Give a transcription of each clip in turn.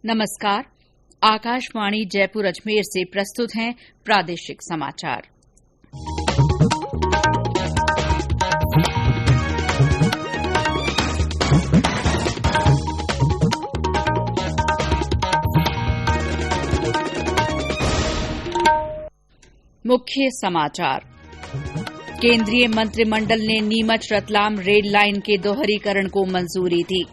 नमस्कार। आकाशवाणी जयपुर अजमेर से प्रस्तुत हैं प्रादेशिक समाचार। मुख्य समाचार। केंद्रीय मंत्रिमंडल ने नीमच रतलाम रेल लाइन के दोहरीकरण को मंजूरी दी।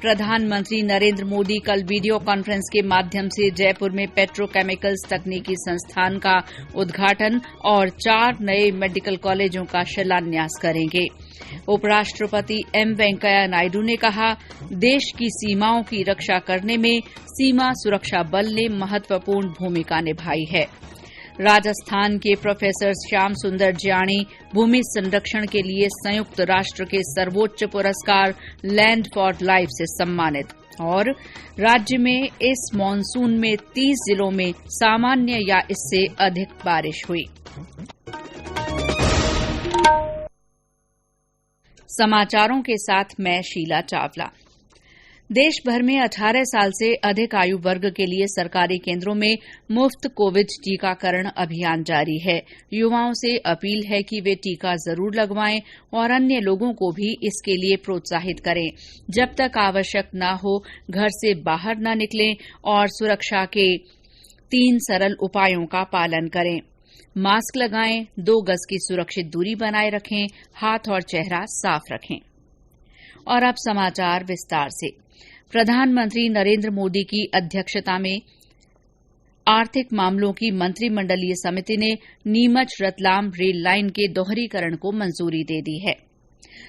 प्रधानमंत्री नरेंद्र मोदी कल वीडियो कॉन्फ्रेंस के माध्यम से जयपुर में पेट्रोकेमिकल्स तकनीकी संस्थान का उद्घाटन और 4 नए मेडिकल कॉलेजों का शिलान्यास करेंगे। उपराष्ट्रपति एम वेंकैया नायडू ने कहा, देश की सीमाओं की रक्षा करने में सीमा सुरक्षा बल ने महत्वपूर्ण भूमिका निभाई है। राजस्थान के प्रोफेसर श्याम सुंदर ज्याणी भूमि संरक्षण के लिए संयुक्त राष्ट्र के सर्वोच्च पुरस्कार लैंड फॉर लाइफ से सम्मानित। और राज्य में इस मानसून में 30 जिलों में सामान्य या इससे अधिक बारिश हुई। समाचारों के साथ मैं शीला चावला। देश भर में 18 साल से अधिक आयु वर्ग के लिए सरकारी केंद्रों में मुफ्त कोविड टीकाकरण अभियान जारी है। युवाओं से अपील है कि वे टीका जरूर लगवाएं और अन्य लोगों को भी इसके लिए प्रोत्साहित करें। जब तक आवश्यक न हो, घर से बाहर न निकलें और सुरक्षा के 3 सरल उपायों का पालन करें। मास्क लगाएं, 2 गज की सुरक्षित दूरी बनाए रखें, हाथ और चेहरा साफ रखें। और अब समाचार विस्तार से। प्रधानमंत्री नरेंद्र मोदी की अध्यक्षता में आर्थिक मामलों की मंत्रिमंडलीय समिति ने नीमच रतलाम रेल लाइन के दोहरीकरण को मंजूरी दे दी है।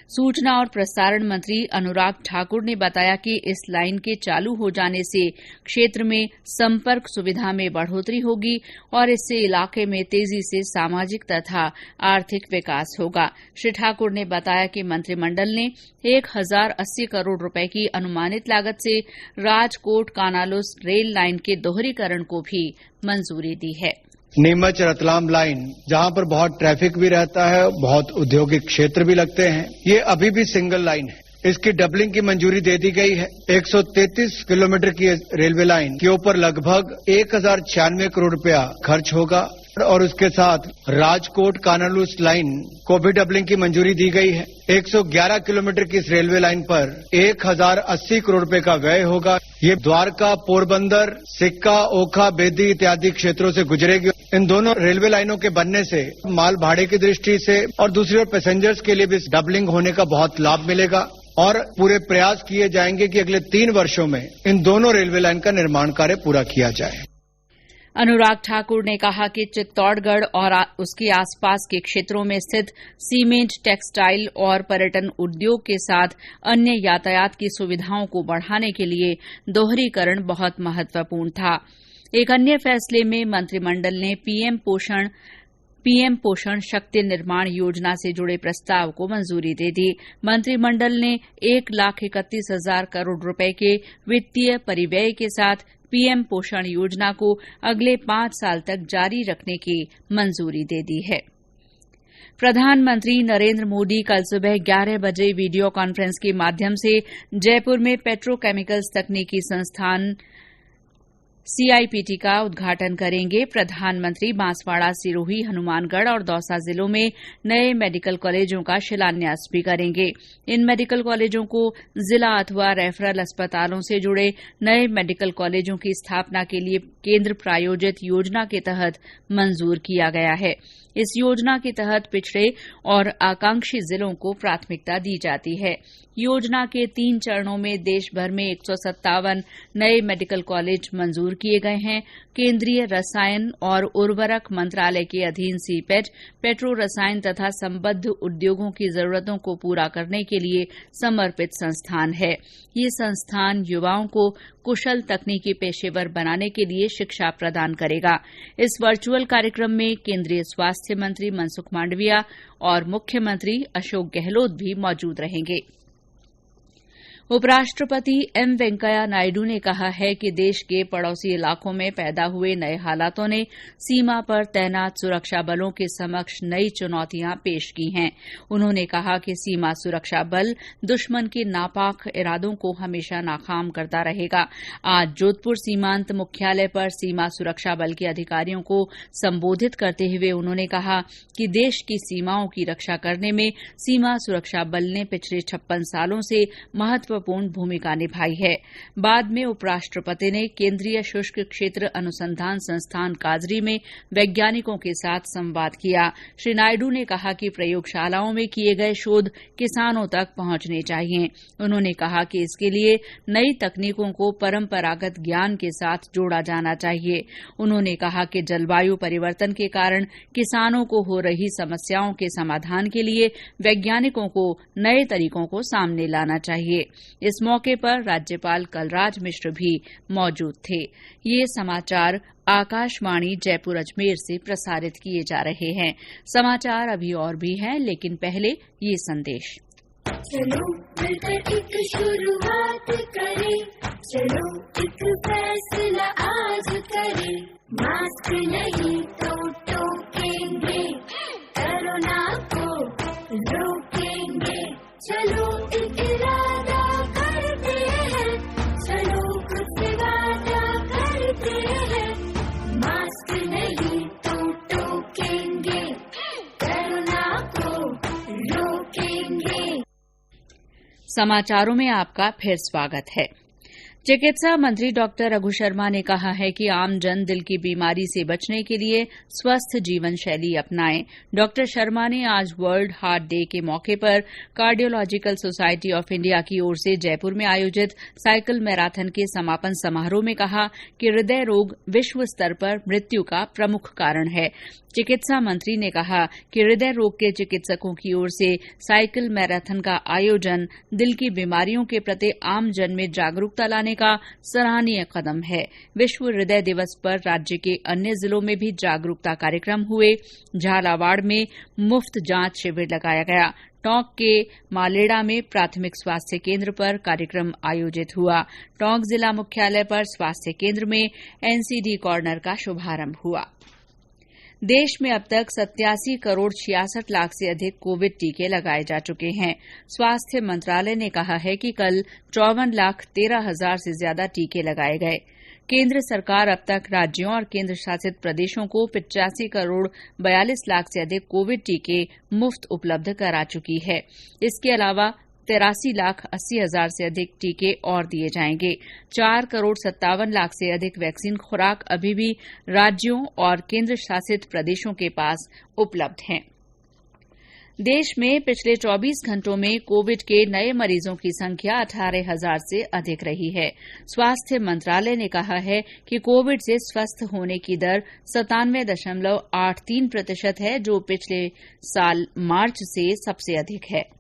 सूचना और प्रसारण मंत्री अनुराग ठाकुर ने बताया कि इस लाइन के चालू हो जाने से क्षेत्र में संपर्क सुविधा में बढ़ोतरी होगी और इससे इलाके में तेजी से सामाजिक तथा आर्थिक विकास होगा। श्री ठाकुर ने बताया कि मंत्रिमंडल ने 1080 करोड़ रुपए की अनुमानित लागत से राजकोट कानालुस रेल लाइन के दोहरीकरण को भी मंजूरी दी है। नीमच रतलाम लाइन, जहां पर बहुत ट्रैफिक भी रहता है, बहुत औद्योगिक क्षेत्र भी लगते हैं, ये अभी भी सिंगल लाइन है। इसकी डबलिंग की मंजूरी दे दी गई है। 133 किलोमीटर की रेलवे लाइन के ऊपर लगभग 1096 करोड़ रुपया खर्च होगा और उसके साथ राजकोट कानालुस लाइन को भी डबलिंग की मंजूरी दी गई है। 111 किलोमीटर की इस रेलवे लाइन पर 1080 करोड़ रुपए का व्यय होगा। ये द्वारका, पोरबंदर, सिक्का, ओखा, बेदी इत्यादि क्षेत्रों से गुजरेगी। इन दोनों रेलवे लाइनों के बनने से माल भाड़े की दृष्टि से और दूसरी ओर पैसेंजर्स के लिए भी इस डबलिंग होने का बहुत लाभ मिलेगा और पूरे प्रयास किए जाएंगे कि अगले 3 वर्षों में इन दोनों रेलवे लाइन का निर्माण कार्य पूरा किया जाए। अनुराग ठाकुर ने कहा कि चित्तौड़गढ़ और उसके आसपास के क्षेत्रों में स्थित सीमेंट, टेक्सटाइल और पर्यटन उद्योग के साथ अन्य यातायात की सुविधाओं को बढ़ाने के लिए दोहरीकरण बहुत महत्वपूर्ण था। एक अन्य फैसले में मंत्रिमंडल ने पीएम पोषण शक्ति निर्माण योजना से जुड़े प्रस्ताव को मंजूरी दे दी। मंत्रिमंडल ने 1,31,000 करोड़ रुपए के वित्तीय परिव्यय के साथ पीएम पोषण योजना को अगले 5 साल तक जारी रखने की मंजूरी दे दी है। प्रधानमंत्री नरेंद्र मोदी कल सुबह 11 बजे वीडियो कॉन्फ्रेंस के माध्यम से जयपुर में पेट्रोकेमिकल्स तकनीकी संस्थान सीआईपीटी का उद्घाटन करेंगे। प्रधानमंत्री बांसवाड़ा, सिरोही, हनुमानगढ़ और दौसा जिलों में नए मेडिकल कॉलेजों का शिलान्यास भी करेंगे। इन मेडिकल कॉलेजों को जिला अथवा रेफरल अस्पतालों से जुड़े नए मेडिकल कॉलेजों की स्थापना के लिए केंद्र प्रायोजित योजना के तहत मंजूर किया गया है। इस योजना के तहत पिछड़े और आकांक्षी जिलों को प्राथमिकता दी जाती है। योजना के 3 चरणों में देश भर में 157 नए मेडिकल कॉलेज मंजूर किए गए हैं। केंद्रीय रसायन और उर्वरक मंत्रालय के अधीन सीपेट पेट्रो रसायन तथा संबद्ध उद्योगों की जरूरतों को पूरा करने के लिए समर्पित संस्थान है। ये संस्थान युवाओं को कुशल तकनीकी पेशेवर बनाने के लिए शिक्षा प्रदान करेगा। इस वर्चुअल कार्यक्रम में केंद्रीय स्वास्थ्य मंत्री मनसुख मांडविया और मुख्यमंत्री अशोक गहलोत भी मौजूद रहेंगे। उपराष्ट्रपति एम वेंकैया नायडू ने कहा है कि देश के पड़ोसी इलाकों में पैदा हुए नए हालातों ने सीमा पर तैनात सुरक्षा बलों के समक्ष नई चुनौतियां पेश की हैं। उन्होंने कहा कि सीमा सुरक्षा बल दुश्मन के नापाक इरादों को हमेशा नाकाम करता रहेगा। आज जोधपुर सीमांत मुख्यालय पर सीमा सुरक्षा बल के अधिकारियों को संबोधित करते हुए उन्होंने कहा कि देश की सीमाओं की रक्षा करने में सीमा सुरक्षा बल ने पिछले 56 सालों से महत्वपूर्ण भूमिका निभाई है। बाद में उपराष्ट्रपति ने केंद्रीय शुष्क क्षेत्र अनुसंधान संस्थान काजरी में वैज्ञानिकों के साथ संवाद किया। श्री नायडू ने कहा कि प्रयोगशालाओं में किए गए शोध किसानों तक पहुंचने चाहिए। उन्होंने कहा कि इसके लिए नई तकनीकों को परंपरागत ज्ञान के साथ जोड़ा जाना चाहिए। उन्होंने कहा कि जलवायु परिवर्तन के कारण किसानों को हो रही समस्याओं के समाधान के लिए वैज्ञानिकों को नए तरीकों को सामने लाना चाहिए। इस मौके पर राज्यपाल कलराज मिश्र भी मौजूद थे। ये समाचार आकाशवाणी जयपुर अजमेर से प्रसारित किए जा रहे हैं। समाचार अभी और भी हैं, लेकिन पहले ये संदेश। चलो मिलकर एक शुरुआत करें, चलो एक फैसला आज करें, मास्क नहीं तो टोकेंगे, कोरोना को रोकेंगे, चलो एक इरादा करते हैं, चलो खुद से वादा करते हैं, मास्क नहीं तो टोकेंगे, कोरोना को रोकेंगे। समाचारों में आपका फिर स्वागत है। चिकित्सा मंत्री डॉक्टर रघु शर्मा ने कहा है कि आमजन दिल की बीमारी से बचने के लिए स्वस्थ जीवन शैली अपनाएं। डॉक्टर शर्मा ने आज वर्ल्ड हार्ट डे के मौके पर कार्डियोलॉजिकल सोसाइटी ऑफ इंडिया की ओर से जयपुर में आयोजित साइकिल मैराथन के समापन समारोह में कहा कि हृदय रोग विश्व स्तर पर मृत्यु का प्रमुख कारण है। चिकित्सा मंत्री ने कहा कि हृदय रोग के चिकित्सकों की ओर से साइकिल मैराथन का आयोजन दिल की बीमारियों के प्रति आमजन में जागरूकता लाने का सराहनीय कदम है। विश्व हृदय दिवस पर राज्य के अन्य जिलों में भी जागरूकता कार्यक्रम हुए। झालावाड़ में मुफ्त जांच शिविर लगाया गया। टोंक के मालेड़ा में प्राथमिक स्वास्थ्य केंद्र पर कार्यक्रम आयोजित हुआ। टोंक जिला मुख्यालय पर स्वास्थ्य केंद्र में एनसीडी कॉर्नर का शुभारंभ हुआ। देश में अब तक 87 करोड़ 66 लाख से अधिक कोविड टीके लगाए जा चुके हैं। स्वास्थ्य मंत्रालय ने कहा है कि कल 54 लाख 13 हजार से ज्यादा टीके लगाए गए। केंद्र सरकार अब तक राज्यों और केंद्र शासित प्रदेशों को 85 करोड़ 42 लाख से अधिक कोविड टीके मुफ्त उपलब्ध करा चुकी है। इसके अलावा 83 लाख 80 हजार से अधिक टीके और दिए जाएंगे। 4 करोड़ 57 लाख से अधिक वैक्सीन खुराक अभी भी राज्यों और केंद्र शासित प्रदेशों के पास उपलब्ध हैं। देश में पिछले 24 घंटों में कोविड के नए मरीजों की संख्या 18,000 से अधिक रही है। स्वास्थ्य मंत्रालय ने कहा है कि कोविड से स्वस्थ होने की दर 97.83% है, जो पिछले साल मार्च से सबसे अधिक है।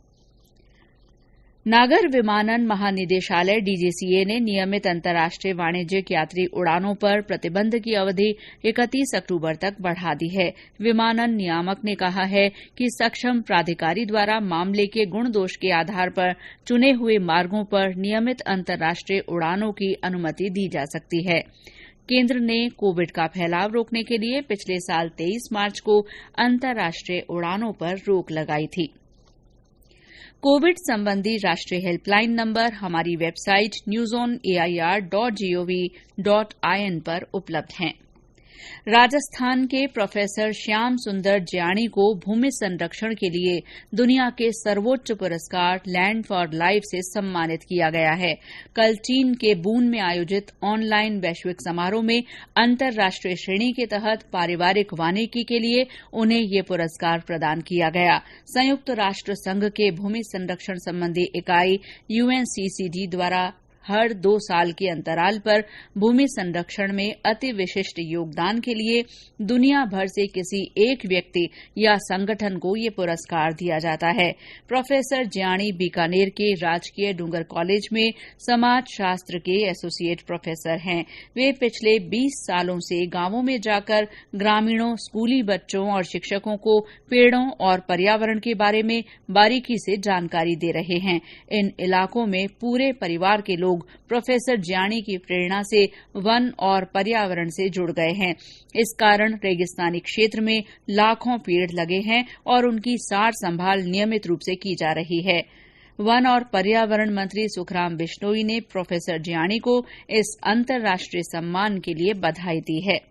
नागर विमानन महानिदेशालय डीजीसीए ने नियमित अंतर्राष्ट्रीय वाणिज्यिक यात्री उड़ानों पर प्रतिबंध की अवधि 31 अक्टूबर तक बढ़ा दी है। विमानन नियामक ने कहा है कि सक्षम प्राधिकारी द्वारा मामले के गुण दोष के आधार पर चुने हुए मार्गों पर नियमित अंतर्राष्ट्रीय उड़ानों की अनुमति दी जा सकती है। केंद्र ने कोविड का फैलाव रोकने के लिए पिछले साल 23 मार्च को अंतर्राष्ट्रीय उड़ानों पर रोक लगाई थी। कोविड संबंधी राष्ट्रीय हेल्पलाइन नंबर हमारी वेबसाइट newsonair.gov.in पर उपलब्ध हैं। राजस्थान के प्रोफेसर श्याम सुंदर ज्याणी को भूमि संरक्षण के लिए दुनिया के सर्वोच्च पुरस्कार लैंड फॉर लाइफ से सम्मानित किया गया है। कल चीन के बून में आयोजित ऑनलाइन वैश्विक समारोह में अंतर्राष्ट्रीय श्रेणी के तहत पारिवारिक वानिकी के लिए उन्हें ये पुरस्कार प्रदान किया गया। संयुक्त राष्ट्र संघ के भूमि संरक्षण संबंधी इकाई यूएनसीसीडी द्वारा हर 2 साल के अंतराल पर भूमि संरक्षण में अति विशिष्ट योगदान के लिए दुनिया भर से किसी एक व्यक्ति या संगठन को ये पुरस्कार दिया जाता है। प्रोफेसर ज्याणी बीकानेर के राजकीय डूंगर कॉलेज में समाज शास्त्र के एसोसिएट प्रोफेसर हैं। वे पिछले 20 सालों से गांवों में जाकर ग्रामीणों, स्कूली बच्चों और शिक्षकों को पेड़ों और पर्यावरण के बारे में बारीकी से जानकारी दे रहे हैं। इन इलाकों में पूरे परिवार के लोग प्रोफेसर ज्याणी की प्रेरणा से वन और पर्यावरण से जुड़ गए हैं। इस कारण रेगिस्तानी क्षेत्र में लाखों पेड़ लगे हैं और उनकी सार संभाल नियमित रूप से की जा रही है। वन और पर्यावरण मंत्री सुखराम बिश्नोई ने प्रोफेसर ज्याणी को इस अंतर्राष्ट्रीय सम्मान के लिए बधाई दी है।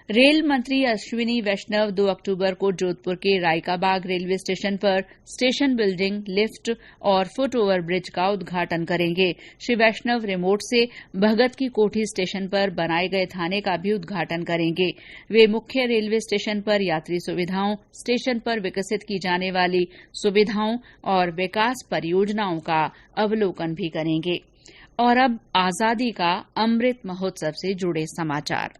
रेल मंत्री अश्विनी वैष्णव 2 अक्टूबर को जोधपुर के रायकाबाग रेलवे स्टेशन पर स्टेशन बिल्डिंग, लिफ्ट और फुट ओवर ब्रिज का उद्घाटन करेंगे। श्री वैष्णव रिमोट से भगत की कोठी स्टेशन पर बनाए गए थाने का भी उद्घाटन करेंगे। वे मुख्य रेलवे स्टेशन पर यात्री सुविधाओं, स्टेशन पर विकसित की जाने वाली सुविधाओं और विकास परियोजनाओं का अवलोकन भी करेंगे। और अब आजादी का अमृत महोत्सव से जुड़े समाचार।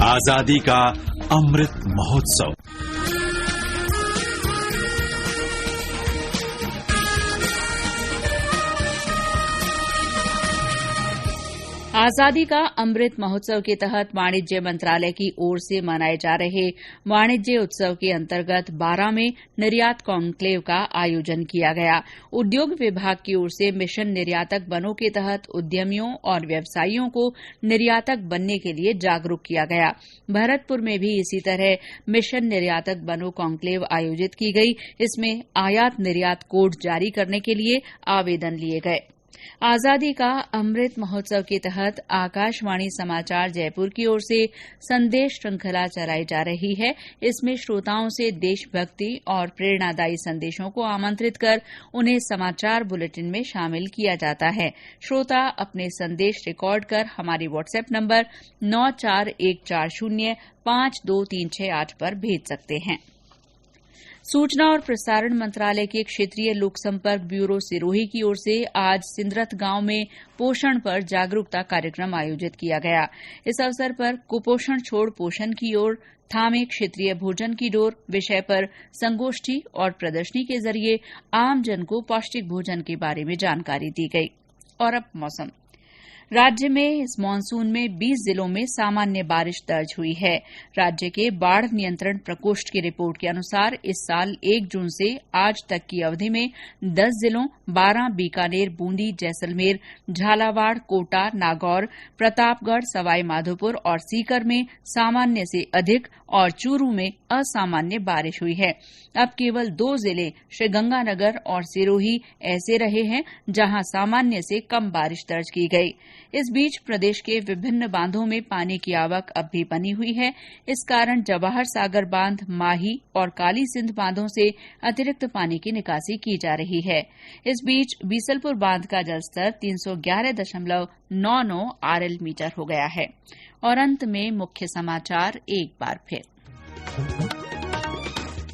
आजादी का अमृत महोत्सव। आजादी का अमृत महोत्सव के तहत वाणिज्य मंत्रालय की ओर से मनाए जा रहे वाणिज्य उत्सव के अंतर्गत 12 में निर्यात कॉन्क्लेव का आयोजन किया गया। उद्योग विभाग की ओर से मिशन निर्यातक बनों के तहत उद्यमियों और व्यवसायियों को निर्यातक बनने के लिए जागरूक किया गया। भरतपुर में भी इसी तरह मिशन निर्यातक बनों कॉन्क्लेव आयोजित की गई। इसमें आयात निर्यात कोड जारी करने के लिए आवेदन लिए गए। आजादी का अमृत महोत्सव के तहत आकाशवाणी समाचार जयपुर की ओर से संदेश श्रृंखला चलाई जा रही है। इसमें श्रोताओं से देशभक्ति और प्रेरणादायी संदेशों को आमंत्रित कर उन्हें समाचार बुलेटिन में शामिल किया जाता है। श्रोता अपने संदेश रिकॉर्ड कर हमारी व्हाट्सएप नंबर 9414052368 पर भेज सकते हैं। सूचना और प्रसारण मंत्रालय के क्षेत्रीय लोक संपर्क ब्यूरो सिरोही की ओर से आज सिंदरत गांव में पोषण पर जागरूकता कार्यक्रम आयोजित किया गया। इस अवसर पर कुपोषण छोड़ पोषण की ओर थामे क्षेत्रीय भोजन की डोर विषय पर संगोष्ठी और प्रदर्शनी के जरिए आमजन को पौष्टिक भोजन के बारे में जानकारी दी गई। और अब मौसम। राज्य में इस मानसून में 20 जिलों में सामान्य बारिश दर्ज हुई है। राज्य के बाढ़ नियंत्रण प्रकोष्ठ की रिपोर्ट के अनुसार इस साल 1 जून से आज तक की अवधि में 10 जिलों 12 बीकानेर, बूंदी, जैसलमेर, झालावाड़, कोटा, नागौर, प्रतापगढ़, सवाई माधोपुर और सीकर में सामान्य से अधिक और चूरू में असामान्य बारिश हुई है। अब केवल 2 जिले श्रीगंगानगर और सिरोही ऐसे रहे हैं जहां सामान्य से कम बारिश दर्ज की गई। इस बीच प्रदेश के विभिन्न बांधों में पानी की आवक अब भी बनी हुई है। इस कारण जवाहर सागर बांध, माही और काली सिंध बांधों से अतिरिक्त पानी की निकासी की जा रही है। इस बीच बीसलपुर बांध का जलस्तर 311.99 RL मीटर हो गया है। और अंत में मुख्य समाचार एक बार फिर।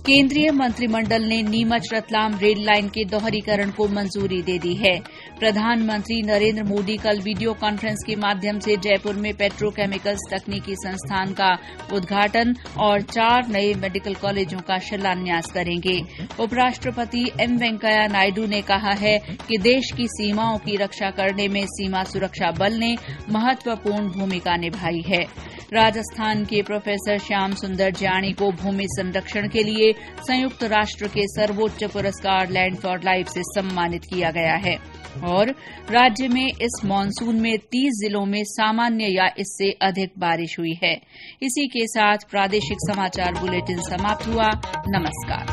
केंद्रीय मंत्रिमंडल ने नीमच रतलाम रेल लाइन के दोहरीकरण को मंजूरी दे दी है। प्रधानमंत्री नरेंद्र मोदी कल वीडियो कॉन्फ्रेंस के माध्यम से जयपुर में पेट्रोकेमिकल्स तकनीकी संस्थान का उद्घाटन और 4 नए मेडिकल कॉलेजों का शिलान्यास करेंगे। उपराष्ट्रपति एम वेंकैया नायडू ने कहा है कि देश की सीमाओं की रक्षा करने में सीमा सुरक्षा बल ने महत्वपूर्ण भूमिका निभाई है। राजस्थान के प्रोफेसर श्याम सुंदर ज्याणी को भूमि संरक्षण के लिए संयुक्त राष्ट्र के सर्वोच्च पुरस्कार लैंड फॉर लाइफ से सम्मानित किया गया है। और राज्य में इस मानसून में 30 जिलों में सामान्य या इससे अधिक बारिश हुई है। इसी के साथ प्रादेशिक समाचार बुलेटिन समाप्त हुआ। नमस्कार।